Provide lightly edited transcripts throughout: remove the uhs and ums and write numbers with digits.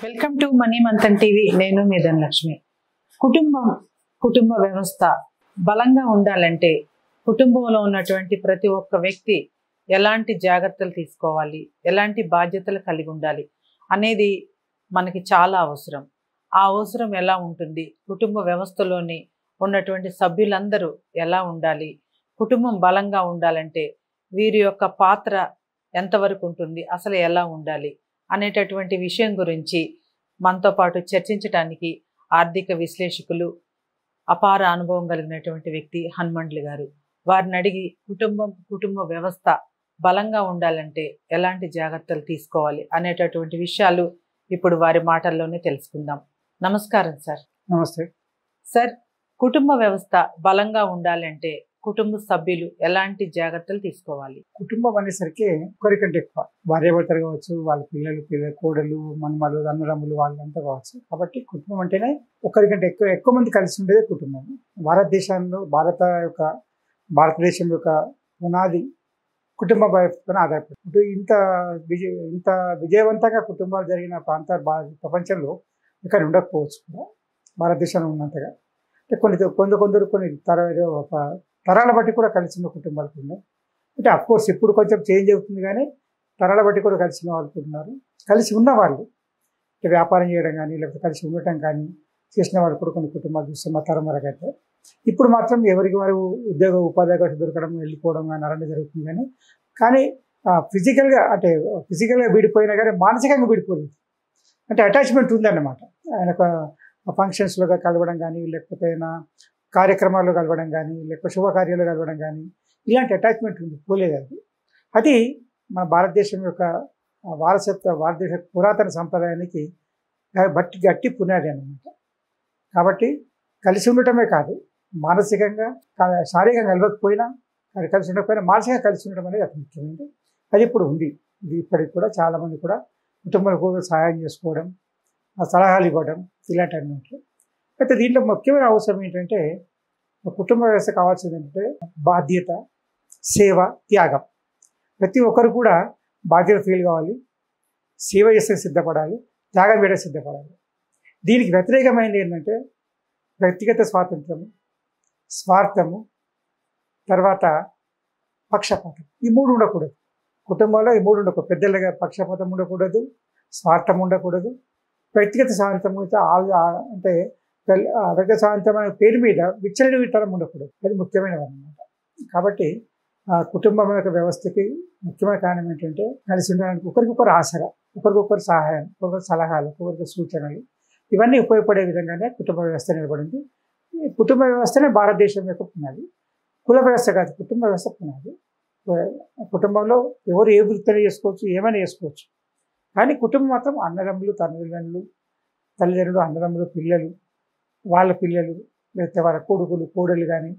Welcome to money Manthan TV. నేను మీ ధనలక్ష్మి. కుటుంబ వ్యవస్థ బలంగా ఉండాలంటే కుటుంబంలో ఉన్నటువంటి ప్రతి ఒక్క వ్యక్తి ఎలాంటి జాగ్రత్తలు తీసుకోవాలి, ఎలాంటి బాధ్యతలు కలిగి ఉండాలి అనేది మనకి చాలా అవసరం. ఆ అవసరం ఎలా ఉంటుంది, కుటుంబ వ్యవస్థలోని ఉన్నటువంటి సభ్యులందరూ ఎలా ఉండాలి, కుటుంబం బలంగా ఉండాలంటే వీరి యొక్క పాత్ర ఎంతవరకు ఉంటుంది, అసలు ఎలా ఉండాలి అనేటటువంటి విషయం గురించి మనతో పాటు చర్చించడానికి ఆర్థిక విశ్లేషకులు, అపార అనుభవం కలిగినటువంటి వ్యక్తి హనుమండ్లి గారు. వారిని అడిగి కుటుంబ వ్యవస్థ బలంగా ఉండాలంటే ఎలాంటి జాగ్రత్తలు తీసుకోవాలి అనేటటువంటి విషయాలు ఇప్పుడు వారి మాటల్లోనే తెలుసుకుందాం. నమస్కారం సార్. నమస్తే సార్, కుటుంబ వ్యవస్థ బలంగా ఉండాలంటే కుటుంబ సభ్యులు ఎలాంటి జాగ్రత్తలు తీసుకోవాలి? కుటుంబం అనేసరికి ఒకరికంటే ఎక్కువ భార్యాభర్తలు కావచ్చు, వాళ్ళ పిల్లలు కోడలు మన్మలు అన్నదమ్ములు వాళ్ళంతా కావచ్చు. కాబట్టి కుటుంబం అంటేనే ఒకరికంటే ఎక్కువ మంది కలిసి ఉండేదే కుటుంబం. భారతదేశం యొక్క పునాది కుటుంబ వ్యవస్థపైన ఆధారపడి ఇంత విజయవంతంగా కుటుంబాలు జరిగిన ప్రాంతాలు ప్రపంచంలో ఇక్కడ ఉండకపోవచ్చు కూడా, భారతదేశంలో ఉన్నంతగా. కొన్ని తరాల బట్టి కూడా కలిసి ఉన్న కుటుంబాలు ఉన్నాయి. అంటే అఫ్కోర్స్ ఇప్పుడు కొంచెం చేంజ్ అవుతుంది, కానీ తరాల బట్టి కూడా కలిసి ఉన్న వాళ్ళు ఉన్నారు. కలిసి ఉన్నవాళ్ళు వ్యాపారం చేయడం కానీ లేకపోతే కలిసి ఉండటం కానీ చేసిన వాళ్ళు కూడా కొన్ని కుటుంబాలు చూస్తాం మా తరం వరకు. అయితే ఇప్పుడు మాత్రం ఎవరికి వారు ఉపాధి అవకాశం దొరకడం, వెళ్ళిపోవడం కానీ అలాంటి జరుగుతుంది. కానీ ఫిజికల్గా విడిపోయినా కానీ మానసికంగా విడిపోలేదు. అంటే అటాచ్మెంట్ ఉందన్నమాట. ఆయన ఫంక్షన్స్లో కలవడం కానీ లేకపోతే కార్యక్రమాల్లో కలవడం కానీ లేకపోతే శుభకార్యాలు కలవడం కానీ ఇలాంటి అటాచ్మెంట్ ఉంది, పోలేదు. అది మన భారతదేశం యొక్క భారతదేశ పురాతన సంప్రదాయానికి గట్టి పునాది అన్నమాట. కాబట్టి కలిసి ఉండటమే కాదు, మానసికంగా శారీరకంగా కలవకపోయినా కలిసి ఉండకపోయినా మానసికంగా కలిసి ఉండటం అనేది అతి ముఖ్యమైనది. అది ఇప్పుడు ఉంది. ఇది ఇప్పటికి కూడా చాలామంది కూడా కుటుంబాలకు సహాయం చేసుకోవడం, సలహాలు ఇవ్వడం ఇలాంటి అన్నమాట. అయితే దీంట్లో ముఖ్యమైన అవసరం ఏంటంటే, కుటుంబ వ్యవస్థ కావాల్సింది ఏంటంటే బాధ్యత, సేవ, త్యాగం. ప్రతి ఒక్కరు కూడా బాధ్యత ఫీల్ కావాలి, సేవ చేస్తే సిద్ధపడాలి, త్యాగం చేయడం సిద్ధపడాలి. దీనికి వ్యతిరేకమైనది ఏంటంటే వ్యక్తిగత స్వాతంత్రము, స్వార్థము, తర్వాత పక్షపాతం. ఈ మూడు ఉండకూడదు కుటుంబంలో. ఈ మూడు ఉండకూడదు. పెద్దలుగా పక్షపాతం ఉండకూడదు, స్వార్థం ఉండకూడదు, వ్యక్తిగత స్వాతంత్రం అంటే వ్యక్తిగత స్వాతంత్రం అనే పేరు మీద విచ్చలవిడితనం ఉండకూడదు. అది ముఖ్యమైనది అన్నమాట. కాబట్టి కుటుంబం యొక్క వ్యవస్థకి ముఖ్యమైన కారణం ఏంటంటే కలిసి ఉండడానికి ఒకరికొకరు ఆసరా, ఒకరికొకరు సహాయం, ఒకరికొకరు సలహాలు, ఒకరికొకరు సూచనలు, ఇవన్నీ ఉపయోగపడే విధంగానే కుటుంబ వ్యవస్థ నిలబడింది. ఈ కుటుంబ వ్యవస్థనే భారతదేశం యొక్క పునాది. కుల వ్యవస్థ కాదు, కుటుంబ వ్యవస్థ పునాది. కుటుంబంలో ఎవరు ఏ వృత్తిని చేసుకోవచ్చు, ఏమైనా చేసుకోవచ్చు. కానీ కుటుంబం మాత్రం అన్నదమ్ములు, తల్లిదండ్రులు, అన్నదమ్ములు, పిల్లలు, వాళ్ళ పిల్లలు, లేకపోతే వాళ్ళ కొడుకులు, కోడలు కానీ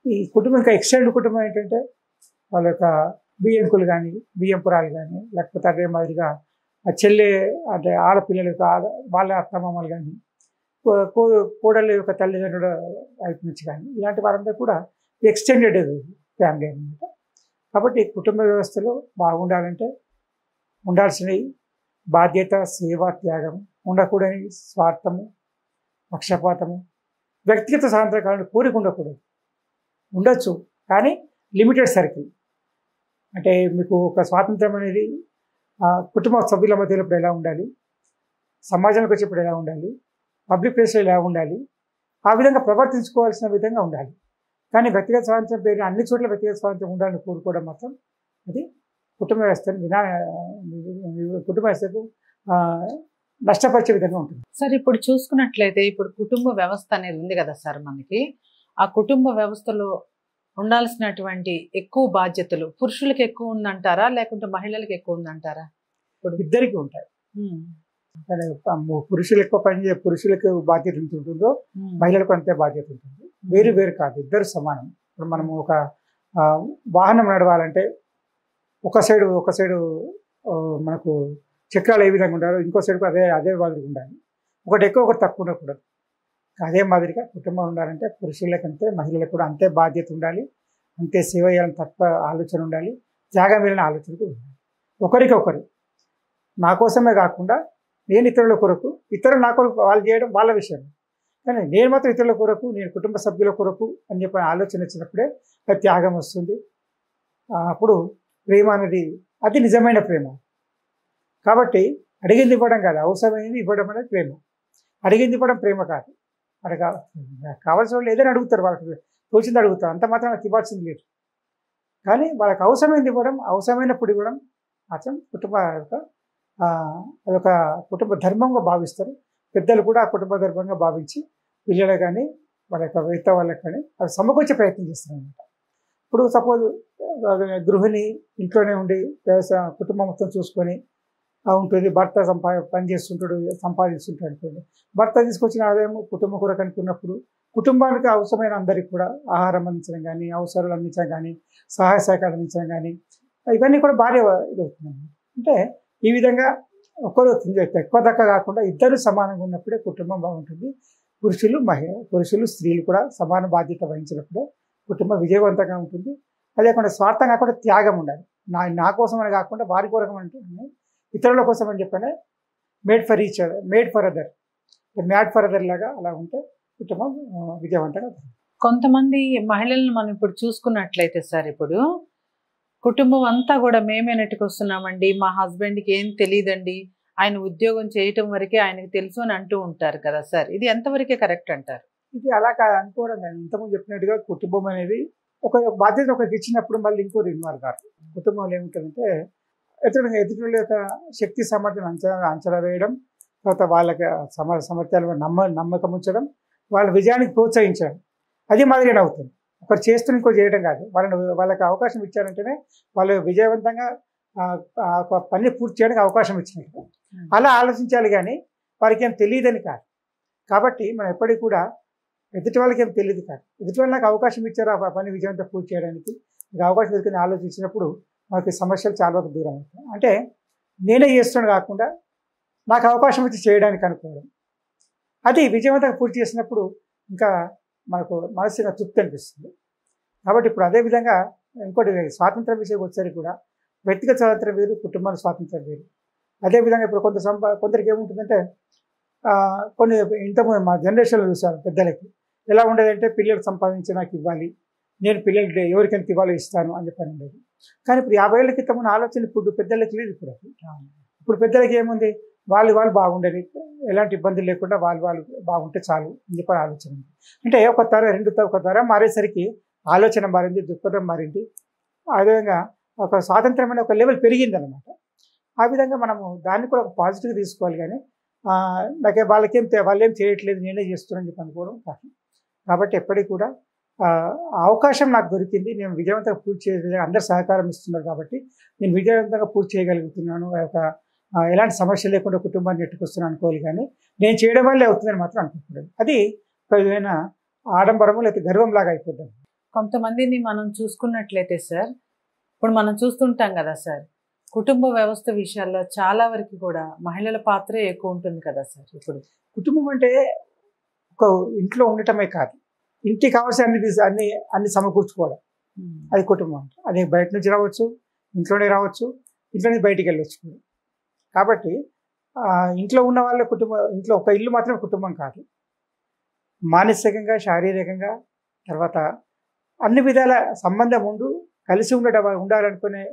ఈ కుటుంబం ఇంకా ఎక్స్టెండ్ కుటుంబం ఏంటంటే వాళ్ళ యొక్క బియ్యంకులు కానీ, బియ్యంపురాలు కానీ, లేకపోతే అదే మాదిరిగా చెల్లె అంటే ఆడపిల్లల యొక్క వాళ్ళ అత్తమామలు కానీ, కోడళ్ళ యొక్క తల్లిదండ్రుల వైపు నుంచి కానీ ఇలాంటి వారందరూ కూడా ఎక్స్టెండెడ్ ఫ్యామిలీ అన్నమాట. కాబట్టి కుటుంబ వ్యవస్థలో బాగుండాలంటే ఉండాల్సినవి బాధ్యత, సేవ, త్యాగం, ఉండకూడని స్వార్థము, పక్షపాతము, వ్యక్తిగత స్వాతంత్రాలను కోరిక ఉండకూడదు. ఉండొచ్చు కానీ లిమిటెడ్ సర్కిల్. అంటే మీకు ఒక స్వాతంత్రం అనేది కుటుంబ సభ్యుల మధ్యలో ఇప్పుడు ఎలా ఉండాలి, సమాజానికి వచ్చేప్పుడు ఎలా ఉండాలి, పబ్లిక్ ప్లేస్లో ఎలా ఉండాలి, ఆ విధంగా ప్రవర్తించుకోవాల్సిన విధంగా ఉండాలి. కానీ వ్యక్తిగత స్వాతంత్రం పేరు అన్ని చోట్ల వ్యక్తిగత స్వాతంత్రం ఉండాలని కోరుకోవడం మాత్రం అది కుటుంబ వ్యవస్థకు నష్టపరిచే విధంగా ఉంటుంది. సార్, ఇప్పుడు చూసుకున్నట్లయితే ఇప్పుడు కుటుంబ వ్యవస్థ అనేది ఉంది కదా సార్, మనకి ఆ కుటుంబ వ్యవస్థలో ఉండాల్సినటువంటి ఎక్కువ బాధ్యతలు పురుషులకు ఎక్కువ ఉందంటారా లేకుంటే మహిళలకు ఎక్కువ ఉందంటారా? ఇప్పుడు ఇద్దరికి ఉంటాయి. పురుషులకు బాధ్యత ఎంత ఉంటుందో మహిళలకు అంతే బాధ్యత ఉంటుంది. వేరు కాదు, ఇద్దరు సమానం. ఇప్పుడు మనము ఒక వాహనం నడవాలంటే ఒక సైడు మనకు చక్రాలు ఏ విధంగా ఉండాలో ఇంకో సైడ్కు అదే మాదిరిగా ఉండాలి. ఒకటి ఎక్కువ ఒకటి తక్కువ ఉండకూడదు. అదే మాదిరిగా కుటుంబం ఉండాలంటే పురుషులకంటే మహిళలకు కూడా అంతే బాధ్యత ఉండాలి, అంతే సేవ చేయాలని తక్కువ ఆలోచన ఉండాలి, త్యాగం వెళ్ళిన ఆలోచన కూడా ఉండాలి. ఒకరికొకరు నా కోసమే కాకుండా నేను ఇతరుల కొరకు, ఇతరులు నా కొరకు వాళ్ళు చేయడం వాళ్ళ విషయం. కానీ నేను మాత్రం ఇతరుల కొరకు, నేను కుటుంబ సభ్యుల కొరకు అని చెప్పి ఆలోచన వచ్చినప్పుడే అది త్యాగం వస్తుంది. అప్పుడు ప్రేమ అనేది అది నిజమైన ప్రేమ. కాబట్టి అడిగింది ఇవ్వడం కాదు, అవసరమైనది ఇవ్వడం అనేది ప్రేమ. అడిగింది ఇవ్వడం ప్రేమ కాదు. అది కావాల్సిన వాళ్ళు ఏదైనా అడుగుతారు, వాళ్ళకి తోచింది అడుగుతారు, అంత మాత్రం నాకు ఇవ్వాల్సింది లేదు. కానీ వాళ్ళకి అవసరమైనది ఇవ్వడం, అవసరమైనప్పుడు ఇవ్వడం మాత్రం కుటుంబ అదొక కుటుంబ ధర్మంగా భావిస్తారు. పెద్దలు కూడా ఆ కుటుంబ ధర్మంగా భావించి పిల్లలు కానీ వాళ్ళ యొక్క మిగతా వాళ్ళకి కానీ అవి సమకూర్చే ప్రయత్నం చేస్తారు అనమాట. ఇప్పుడు సపోజ్ గృహిణి ఇంట్లోనే ఉండి వ్యవసాయ కుటుంబం మొత్తం చూసుకొని ఉంటుంది, భర్త పని చేస్తుంటాడు, సంపాదిస్తుంటాడు అనుకోండి. భర్త తీసుకొచ్చిన ఆదాయం కుటుంబం కొరకు అనుకున్నప్పుడు కుటుంబానికి అవసరమైన అందరికీ కూడా ఆహారం అందించడం కానీ, అవసరాలు అందించడం కానీ, సహాయ సహకారాలు అందించడం కానీ ఇవన్నీ కూడా భార్య ఇదవుతుంది. అంటే ఈ విధంగా ఒకరు ఎక్కువ దక్క కాకుండా ఇద్దరు సమానంగా ఉన్నప్పుడే కుటుంబం బాగుంటుంది. పురుషులు స్త్రీలు కూడా సమాన బాధ్యత వహించినప్పుడే కుటుంబం విజయవంతంగా ఉంటుంది. అదే కాకుండా స్వార్థం కాకుండా త్యాగం ఉండాలి. నా కోసం అని కాకుండా వారి కోరకం అంటే ఇతరుల కోసం అని చెప్పనే made for each other, made for other, mad for other లాగా అలా ఉంటే కుటుంబం విజయవంతంగా. కొంతమంది మహిళలను మనం ఇప్పుడు చూసుకున్నట్లయితే సార్, ఇప్పుడు కుటుంబం అంతా కూడా మేమే నెట్టుకొస్తున్నామండి, మా హస్బెండ్కి ఏం తెలియదండి, ఆయన ఉద్యోగం చేయటం వరకే ఆయనకు తెలుసు అని అంటూ ఉంటారు కదా సార్. ఇది ఎంతవరకే కరెక్ట్ అంటారు? ఇది అలా అనుకోవడం కానీ ఇంతకుముందు చెప్పినట్టుగా కుటుంబం అనేది ఒక బాధ్యత ఒకరికి ఇచ్చినప్పుడు మళ్ళీ ఇంకోటి ఇన్వాల్వ్ కాదు. కుటుంబంలో ఏముంటుందంటే ఎదుటి యొక్క శక్తి సామర్థ్యం అంచనా వేయడం, తర్వాత వాళ్ళకి సామర్థ్యాలు నమ్మకం ఉంచడం, వాళ్ళ విజయానికి ప్రోత్సహించడం, అది మాదిరిగా అవుతుంది. ఒకరు చేస్తున్న ఇంకో చేయడం కాదు. వాళ్ళకి అవకాశం ఇచ్చారంటేనే వాళ్ళు విజయవంతంగా ఒక పని పూర్తి చేయడానికి అవకాశం ఇచ్చినట్టు అలా ఆలోచించాలి. కానీ వారికి ఏం తెలియదని కాదు. కాబట్టి మనం ఎప్పటికీ కూడా ఎదుటి వాళ్ళకి ఏం తెలియదు కాదు, ఎదుటి వాళ్ళు నాకు అవకాశం ఇచ్చారు ఆ పని విజయవంతంగా పూర్తి చేయడానికి, అవకాశం దొరికింది ఆలోచించినప్పుడు మనకి సమస్యలు చాలా వరకు దూరం అవుతాయి. అంటే నేనే చేస్తున్నాను కాకుండా నాకు అవకాశం ఇచ్చి చేయడానికి అనుకోవడం, అది విజయవంతంగా పూర్తి చేసినప్పుడు ఇంకా మనకు మనసుగా తృప్తి అనిపిస్తుంది. కాబట్టి ఇప్పుడు అదేవిధంగా ఇంకోటి స్వాతంత్రం విషయం వచ్చేసరికి కూడా వ్యక్తిగత స్వాతంత్రం వేరు, కుటుంబానికి స్వాతంత్రం వేరు. అదేవిధంగా ఇప్పుడు కొందరికి ఏముంటుందంటే కొన్ని ఇంతకుముందు మా జనరేషన్లో చూసాను, పెద్దలకి ఎలా ఉండేదంటే పిల్లలు సంపాదించి నాకు ఇవ్వాలి, నేను పిల్లలకి ఎవరికైనా ఇవ్వాలో ఇస్తాను అని చెప్పని ఉండేది. కానీ ఇప్పుడు 50 ఏళ్ళ క్రితం ఉన్న ఆలోచన ఇప్పుడు పెద్దలకి లేదు. ఇప్పుడు పెద్దలకి ఏముంది, వాళ్ళు బాగుండేది, ఎలాంటి ఇబ్బందులు లేకుండా వాళ్ళు బాగుంటే చాలు అని చెప్పి ఆలోచన ఉంది. అంటే ఒక తరం మారేసరికి ఆలోచన మారింది, దృక్పథం మారింది. అదేవిధంగా ఒక స్వాతంత్రమైన ఒక లెవెల్ పెరిగింది అనమాట. ఆ విధంగా మనము దాన్ని కూడా ఒక పాజిటివ్గా తీసుకోవాలి. కానీ వాళ్ళేం చేయట్లేదు, నేనే చేస్తున్నాను చెప్పి అనుకోవడం కాదు. కాబట్టి ఎప్పటికీ కూడా అవకాశం నాకు దొరికింది, నేను విజయవంతంగా పూర్తి చేయ అందరు సహకారం ఇస్తున్నారు కాబట్టి నేను విజయవంతంగా పూర్తి చేయగలుగుతున్నాను, ఎలాంటి సమస్య లేకుండా కుటుంబాన్ని నెట్టుకొస్తున్నాను అనుకోవాలి. కానీ నేను చేయడం వల్లే అవుతుందని మాత్రం అనుకోకూడదు. అది ఒక విధమైన ఆడంబరము లేకపోతే గర్వం లాగా అయిపోద్దాం. కొంతమందిని మనం చూసుకున్నట్లయితే సార్, ఇప్పుడు మనం చూస్తుంటాం కదా సార్, కుటుంబ వ్యవస్థ విషయాల్లో చాలా వరకు కూడా మహిళల పాత్రే ఎక్కువ ఉంటుంది కదా సార్. ఇప్పుడు కుటుంబం అంటే ఒక ఇంట్లో ఉండటమే కాదు, ఇంటికి కావాల్సిన అన్ని సమకూర్చుకోవడం, అది కుటుంబం. అది బయట నుంచి రావచ్చు, ఇంట్లోనే రావచ్చు, ఇంట్లోనే బయటికి వెళ్ళొచ్చు. కాబట్టి ఇంట్లో ఉన్న వాళ్ళ కుటుంబం, ఇంట్లో ఒక ఇల్లు మాత్రం కుటుంబం కాదు. మానసికంగా, శారీరకంగా, తర్వాత అన్ని విధాల సంబంధం కలిసి ఉండాలనుకునే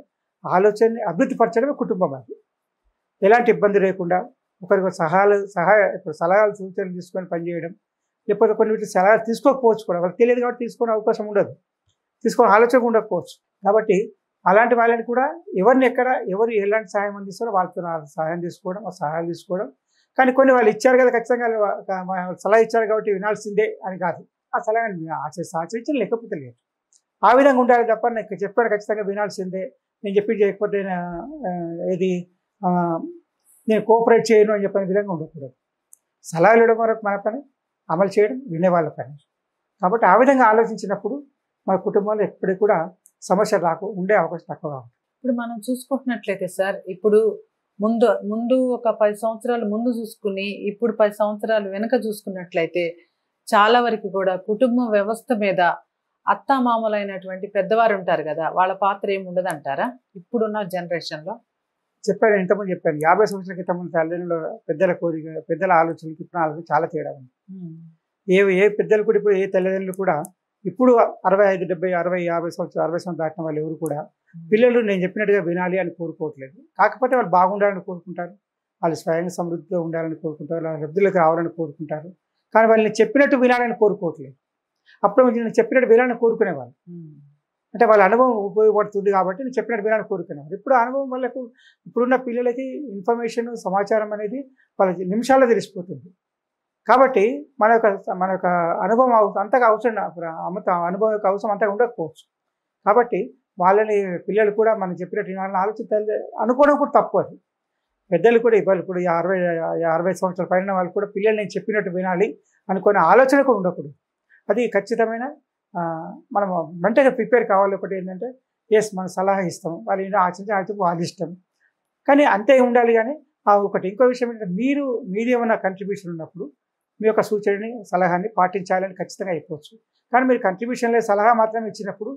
ఆలోచనని అభివృద్ధి పరచడమే కుటుంబం. అది ఎలాంటి ఇబ్బంది లేకుండా ఒకరికి సలహాలు సూచనలు తీసుకొని పనిచేయడం, లేకపోతే కొన్ని వీటి సలహాలు తీసుకోకపోవచ్చు కూడా, వాళ్ళకి తెలియదు కాబట్టి తీసుకునే అవకాశం ఉండదు, తీసుకునే ఆలోచన ఉండకపోవచ్చు. కాబట్టి అలాంటి వాళ్ళని కూడా ఎవరు ఎలాంటి సహాయం అందిస్తారో వాళ్ళతో సహాయం తీసుకోవడం, సహాయాలు తీసుకోవడం. కానీ కొన్ని వాళ్ళు ఇచ్చారు కదా, ఖచ్చితంగా సలహా ఇచ్చారు కాబట్టి వినాల్సిందే అని కాదు. ఆ సలహాని ఆచరించడం లేకపోతే లేదు. ఆ విధంగా ఉండాలి తప్ప నేను చెప్పాను ఖచ్చితంగా వినాల్సిందే, నేను చెప్పి చేయకపోతే నేను కోఆపరేట్ చేయను అని చెప్పిన విధంగా ఉండకూడదు. సలహాలు ఇవ్వడం వరకు మన పని, అమలు చేయడం వినేవాళ్ళ పని. కాబట్టి ఆ విధంగా ఆలోచించినప్పుడు మన కుటుంబంలో ఎప్పటికీ కూడా సమస్య ఉండే అవకాశం తక్కువగా ఉంటుంది. ఇప్పుడు మనం చూసుకుంటున్నట్లయితే సార్, ఇప్పుడు ముందు ఒక 10 సంవత్సరాలు ముందు చూసుకుని ఇప్పుడు 10 సంవత్సరాలు వెనక చూసుకున్నట్లయితే చాలా వరకు కూడా కుటుంబ వ్యవస్థ మీద అత్తామామలైనటువంటి పెద్దవారు ఉంటారు కదా, వాళ్ళ పాత్ర ఏమి ఉండదు అంటారా ఇప్పుడున్న జనరేషన్లో? చెప్పాను, ఇంతకుముందు చెప్పాను, 50 సంవత్సరాల క్రితం ఉన్న తల్లిదండ్రుల పెద్దల కోరిక, పెద్దల ఆలోచనలకి ఇప్పుడు ఆలోచన చాలా తేడా ఉంది. ఏ పెద్దలు కూడా ఇప్పుడు ఏ తల్లిదండ్రులు కూడా ఇప్పుడు 65, 70, 60, 50 సంవత్సరాలు 60 సంవత్సరాలు దాటిన వాళ్ళు ఎవరు కూడా పిల్లలు నేను చెప్పినట్టుగా వినాలి అని కోరుకోవట్లేదు. కాకపోతే వాళ్ళు బాగుండాలని కోరుకుంటారు, వాళ్ళు స్వయంగా సమృద్ధిగా ఉండాలని కోరుకుంటారు, వాళ్ళ వృద్ధిలోకి రావాలని కోరుకుంటారు. కానీ వాళ్ళని చెప్పినట్టు వినాలని కోరుకోవట్లేదు. అప్పుడు నేను చెప్పినట్టు వినాలని కోరుకునేవాళ్ళు. అంటే వాళ్ళ అనుభవం ఉపయోగపడుతుంది కాబట్టి నేను చెప్పినట్టు వినాలని కోరుకునేవారు. ఇప్పుడు అనుభవం వాళ్ళకు ఇప్పుడున్న పిల్లలకి ఇన్ఫర్మేషన్, సమాచారం అనేది వాళ్ళకి నిమిషాల్లో తెలిసిపోతుంది. కాబట్టి మన యొక్క అనుభవం అంతగా అవసరం, అనుభవం యొక్క అవసరం అంతగా ఉండకపోవచ్చు. కాబట్టి వాళ్ళని పిల్లలు కూడా మనం చెప్పినట్టు వినాలని ఆలోచన అనుకోవడం కూడా తప్పు. అది పెద్దలు కూడా ఇప్పుడు 60 సంవత్సరాల పైన వాళ్ళు కూడా పిల్లలు నేను చెప్పినట్టు వినాలి అనుకునే ఆలోచన కూడా ఉండకూడదు. అది ఖచ్చితమైన మనం మెంటల్గా ప్రిపేర్ కావాలి. ఒకటి ఏంటంటే మన సలహా ఇస్తాం, వాళ్ళు ఆచరించి వాళ్ళ ఇష్టం, కానీ అంతే ఉండాలి. కానీ ఒకటి ఇంకో విషయం ఏంటంటే మీది ఏమైనా కంట్రిబ్యూషన్ ఉన్నప్పుడు మీ యొక్క సూచనని, సలహాని పాటించాలని ఖచ్చితంగా అయిపోవచ్చు. కానీ మీరు కంట్రిబ్యూషన్లో సలహా మాత్రమే ఇచ్చినప్పుడు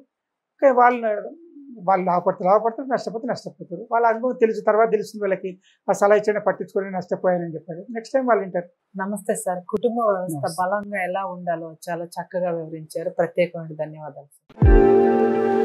వాళ్ళు లాభపడతారు, నష్టపోతారు. వాళ్ళ అనుభవం తర్వాత తెలుస్తుంది వాళ్ళకి, ఆ సలహా ఇచ్చిన పట్టించుకొని నష్టపోయానని చెప్పారు. నెక్స్ట్ టైం వాళ్ళు వింటారు. నమస్తే సార్. కుటుంబ వ్యవస్థ బలంగా ఎలా ఉండాలో చాలా చక్కగా వివరించారు. ప్రత్యేకమైన ధన్యవాదాలు సార్.